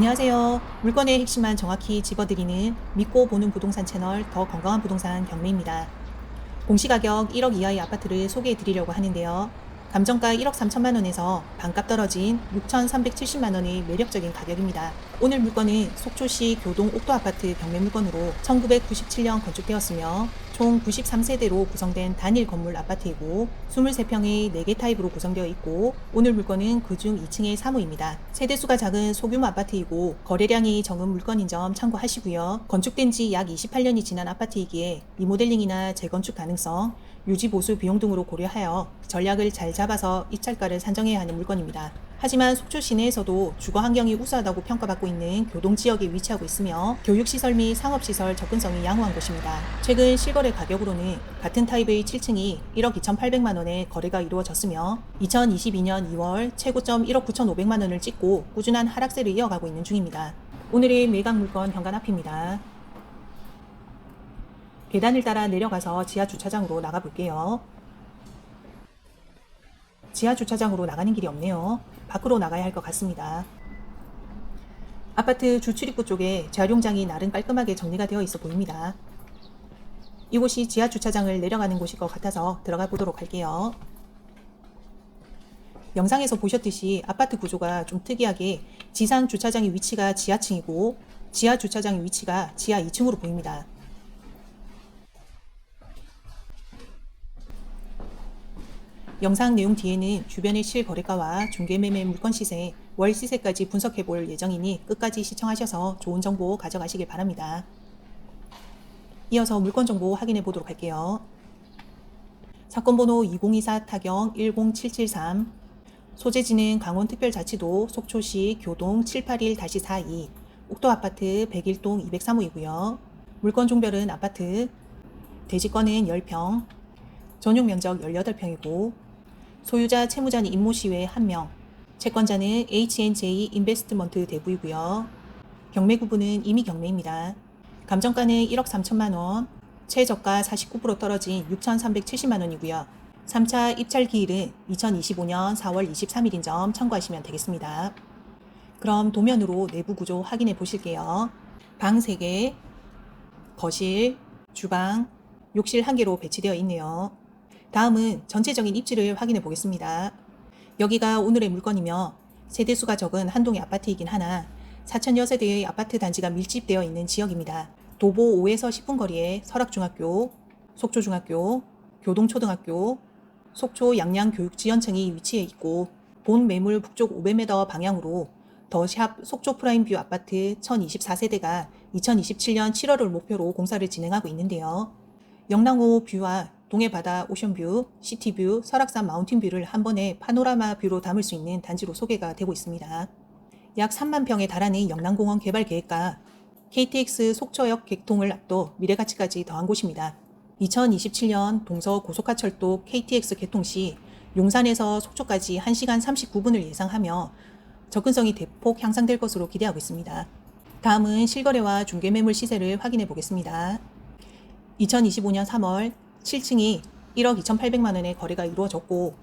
안녕하세요. 물건의 핵심만 정확히 집어드리는 믿고 보는 부동산 채널 더 건강한 부동산 경매입니다. 공시가격 1억 이하의 아파트를 소개해 드리려고 하는데요. 감정가 1억 3천만 원에서 반값 떨어진 6,370만 원의 매력적인 가격입니다. 오늘 물건은 속초시 교동 옥도 아파트 경매 물건으로 1997년 건축되었으며 총 93세대로 구성된 단일 건물 아파트이고 23평의 4개 타입으로 구성되어 있고 오늘 물건은 그중 2층의 사무입니다. 세대수가 작은 소규모 아파트이고 거래량이 적은 물건인 점 참고하시고요. 건축된 지 약 28년이 지난 아파트이기에 리모델링이나 재건축 가능성, 유지 보수 비용 등으로 고려하여 전략을 잘 잡아서 입찰가를 산정해야 하는 물건입니다. 하지만 속초 시내에서도 주거 환경이 우수하다고 평가받고 있는 교동 지역에 위치하고 있으며 교육시설 및 상업시설 접근성이 양호한 곳입니다. 최근 실거래 가격으로는 같은 타입의 7층이 1억 2,800만 원에 거래가 이루어졌으며 2022년 2월 최고점 1억 9,500만 원을 찍고 꾸준한 하락세를 이어가고 있는 중입니다. 오늘의 매각 물건 현관 앞입니다. 계단을 따라 내려가서 지하 주차장으로 나가 볼게요. 지하 주차장으로 나가는 길이 없네요. 밖으로 나가야 할 것 같습니다. 아파트 주출입구 쪽에 재활용장이 나름 깔끔하게 정리가 되어 있어 보입니다. 이곳이 지하 주차장을 내려가는 곳일 것 같아서 들어가 보도록 할게요. 영상에서 보셨듯이 아파트 구조가 좀 특이하게 지상 주차장의 위치가 지하층이고 지하 주차장의 위치가 지하 2층으로 보입니다. 영상 내용 뒤에는 주변의 실거래가와 중개매매 물건 시세, 월 시세까지 분석해 볼 예정이니 끝까지 시청하셔서 좋은 정보 가져가시길 바랍니다. 이어서 물건 정보 확인해 보도록 할게요. 사건 번호 2024 타경 10773, 소재지는 강원특별자치도 속초시 교동 781-42, 옥도아파트 101동 203호이고요. 물건 종별은 아파트, 대지권은 10평, 전용 면적 18평이고 소유자 채무자는 임모시외 1명, 채권자는 H&J 인베스트먼트 대부이고요. 경매 구분은 임의 경매입니다. 감정가는 1억 3천만 원, 최저가 49% 떨어진 6,370만 원이고요. 3차 입찰 기일은 2025년 4월 23일인 점 참고하시면 되겠습니다. 그럼 도면으로 내부 구조 확인해 보실게요. 방 3개, 거실, 주방, 욕실 1개로 배치되어 있네요. 다음은 전체적인 입지를 확인해 보겠습니다. 여기가 오늘의 물건이며 세대수가 적은 한동의 아파트이긴 하나 4천여 세대의 아파트 단지가 밀집되어 있는 지역입니다. 도보 5에서 10분 거리에 설악중학교, 속초중학교, 교동초등학교, 속초 양양교육지연청이 위치해 있고 본 매물 북쪽 500m 방향으로 더샵 속초 프라임뷰 아파트 1024세대가 2027년 7월을 목표로 공사를 진행하고 있는데요. 영랑호 뷰와 동해바다 오션뷰, 시티뷰, 설악산 마운틴뷰를 한 번에 파노라마 뷰로 담을 수 있는 단지로 소개가 되고 있습니다. 약 3만 평에 달하는 영랑공원 개발 계획과 KTX 속초역 개통을 앞둬 미래가치까지 더한 곳입니다. 2027년 동서 고속화철도 KTX 개통 시 용산에서 속초까지 1시간 39분을 예상하며 접근성이 대폭 향상될 것으로 기대하고 있습니다. 다음은 실거래와 중개매물 시세를 확인해 보겠습니다. 2025년 3월 7층이 1억 2,800만 원에 거래가 이루어졌고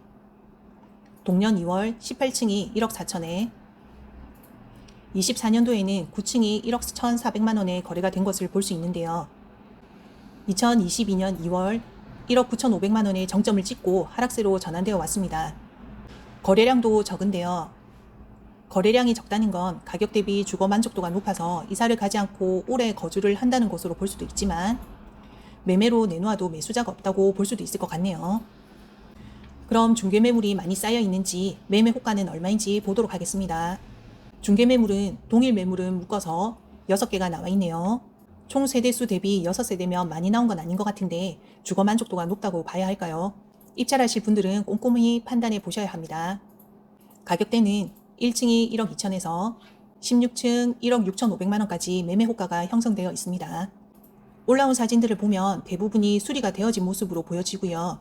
동년 2월 18층이 1억 4천에 24년도에는 9층이 1억 1,400만 원에 거래가 된 것을 볼 수 있는데요. 2022년 2월 1억 9,500만 원의 정점을 찍고 하락세로 전환되어 왔습니다. 거래량도 적은데요. 거래량이 적다는 건 가격 대비 주거 만족도가 높아서 이사를 가지 않고 오래 거주를 한다는 것으로 볼 수도 있지만 매매로 내놓아도 매수자가 없다고 볼 수도 있을 것 같네요. 그럼 중개매물이 많이 쌓여 있는지 매매 호가는 얼마인지 보도록 하겠습니다. 중개매물은 동일 매물은 묶어서 6개가 나와 있네요. 총 세대수 대비 6세대면 많이 나온 건 아닌 것 같은데 주거 만족도가 높다고 봐야 할까요? 입찰하실 분들은 꼼꼼히 판단해 보셔야 합니다. 가격대는 1층이 1억 2천에서 16층 1억 6,500만 원까지 매매 호가가 형성되어 있습니다. 올라온 사진들을 보면 대부분이 수리가 되어진 모습으로 보여지고요.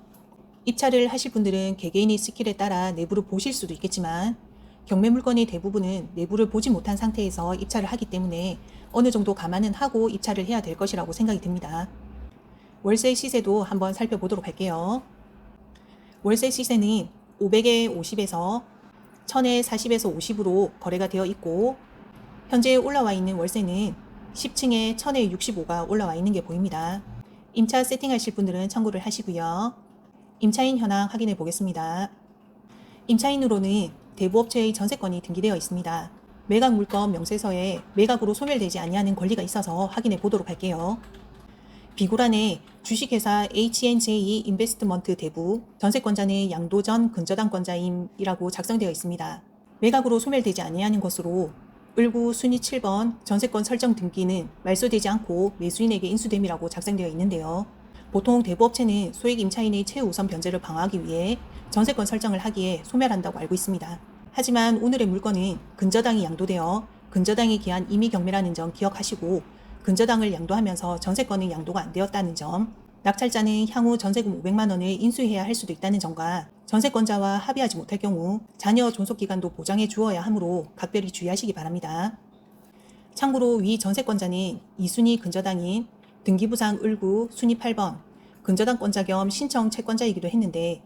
입찰을 하실 분들은 개개인의 스킬에 따라 내부를 보실 수도 있겠지만 경매 물건의 대부분은 내부를 보지 못한 상태에서 입찰을 하기 때문에 어느 정도 감안은 하고 입찰을 해야 될 것이라고 생각이 듭니다. 월세 시세도 한번 살펴보도록 할게요. 월세 시세는 500에 50에서 1000에 40에서 50으로 거래가 되어 있고 현재 올라와 있는 월세는 10층에 1000에65가 올라와 있는 게 보입니다. 임차 세팅하실 분들은 참고를 하시고요. 임차인 현황 확인해 보겠습니다. 임차인으로는 대부업체의 전세권이 등기되어 있습니다. 매각 물건 명세서에 매각으로 소멸되지 아니하는 권리가 있어서 확인해 보도록 할게요. 비고란에 주식회사 H&J 인베스트먼트 대부 전세권자는 양도전 근저당권자임이라고 작성되어 있습니다. 매각으로 소멸되지 아니하는 것으로 을구 순위 7번 전세권 설정 등기는 말소되지 않고 매수인에게 인수됨이라고 작성되어 있는데요. 보통 대부업체는 소액 임차인의 최우선 변제를 방어하기 위해 전세권 설정을 하기에 소멸한다고 알고 있습니다. 하지만 오늘의 물건은 근저당이 양도되어 근저당에 기한 임의 경매라는 점 기억하시고 근저당을 양도하면서 전세권은 양도가 안 되었다는 점, 낙찰자는 향후 전세금 500만 원을 인수해야 할 수도 있다는 점과 전세권자와 합의하지 못할 경우 자녀 존속기간도 보장해 주어야 하므로 각별히 주의하시기 바랍니다. 참고로 위 전세권자는 2순위 근저당인 등기부상 을구 순위 8번 근저당권자 겸 신청 채권자이기도 했는데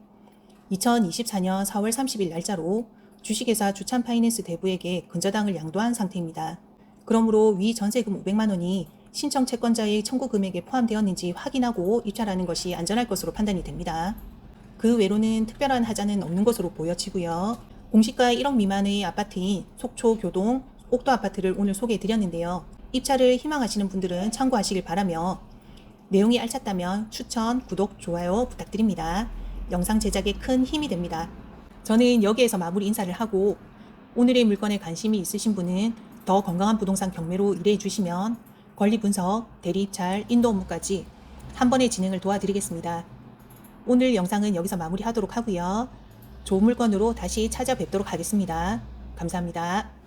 2024년 4월 30일 날짜로 주식회사 주찬파이낸스 대부에게 근저당을 양도한 상태입니다. 그러므로 위 전세금 500만 원이 신청 채권자의 청구 금액에 포함되었는지 확인하고 입찰하는 것이 안전할 것으로 판단이 됩니다. 그 외로는 특별한 하자는 없는 것으로 보여지고요. 공시가 1억 미만의 아파트인 속초 교동 옥도 아파트를 오늘 소개해 드렸는데요. 입찰을 희망하시는 분들은 참고하시길 바라며 내용이 알찼다면 추천, 구독, 좋아요 부탁드립니다. 영상 제작에 큰 힘이 됩니다. 저는 여기에서 마무리 인사를 하고 오늘의 물건에 관심이 있으신 분은 더 건강한 부동산 경매로 일해 주시면 권리 분석, 대리 입찰, 인도 업무까지 한 번에 진행을 도와드리겠습니다. 오늘 영상은 여기서 마무리하도록 하고요. 좋은 물건으로 다시 찾아뵙도록 하겠습니다. 감사합니다.